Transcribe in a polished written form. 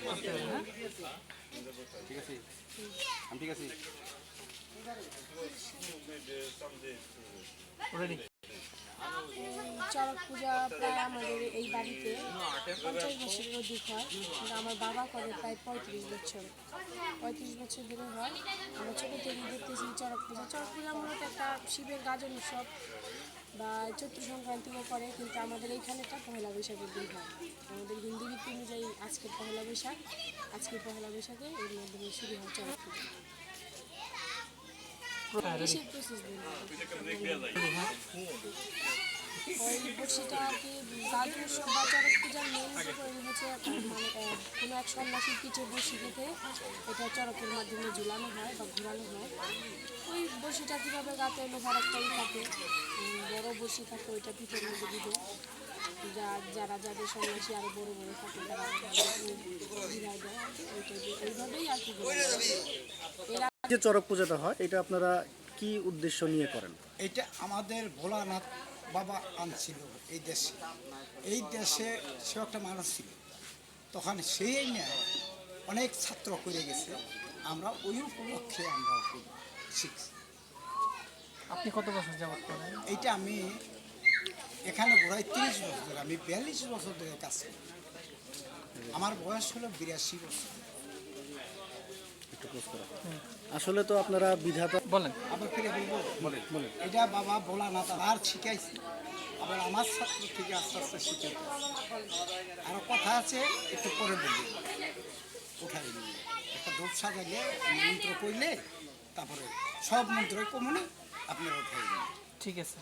হ্যাঁ ঠিক আছে আমি ঠিক আছে রেডি। চড়ক পূজা প্রায় আমাদের এই বাড়িতে 50 বছরের অধিক হয়, কিন্তু আমার বাবা করে প্রায় 35 বছর ধরে হয়। আমরা ছোটো থেকে দেখতেছি চড়ক পূজা। চড়ক পূজা মূলত একটা শিবের গাজন উৎসব বা চৈত্র সংক্রান্তিও করে, কিন্তু আমাদের এইখানেটা পহেলা বৈশাখের দিন হয়। আমাদের হিন্দু রীতি অনুযায়ী আজকে পহেলা বৈশাখ, পহেলা বৈশাখে এর মাধ্যমে শুরু হয় চড়ক পূজা। কিসের প্রসেস দিন ওই বড়শিটা আর কি গাজন উৎসব বা চড়ক পূজার মেন হচ্ছে মানে কোনো এক সন্ন্যাসীর পিঠে বড়শি থেকে এটা চড়কের মাধ্যমে ঝুলানো হয় বা ঘোরানো হয়। ওই বড়শিটা কীভাবে গাতে লোহার একটাই থাকে, বড় বড়শি থাকে, ওইটা পিঠের মধ্যে দিবে। যাদের সন্ন্যাসী আরও বড় বড় থাকে তারা ঘিরায় দেয় আর কি, এইভাবেই আর কি। যে চড়ক পূজাটা হয় এটা আপনারা কি উদ্দেশ্য নিয়ে করেন? এটা আমাদের ভোলানাথ বাবা আনছিল এই দেশে সে একটা মানুষ ছিল, তখন সেই নিয়ে অনেক ছাত্র করে গেছে, আমরা ওই উপলক্ষে আমরা শিখছি। আপনি কত বছর যাবত করেন এইটা? আমি এখানে ঘোরাই 30 বছর, আমি 42 বছর ধরে কাজ করি। আমার বয়স হলো 82 বছর। আসলে তো আপনারা বিধাতা বলেন। আবার ফিরে বলবো, বলেন এটা বাবা ভোলানাথ আর শিখাইছি, আবার আমার ছাত্র থেকে আস্তে আস্তে শিখে। আরও কথা আছে, একটু পরে বলবো। উঠাই নিয়ে একটা ধূপ সাজাইলে মন্ত্র করলে তারপরে সব মন্ত্রই কমনে আপনারা উঠাই। ঠিক আছে।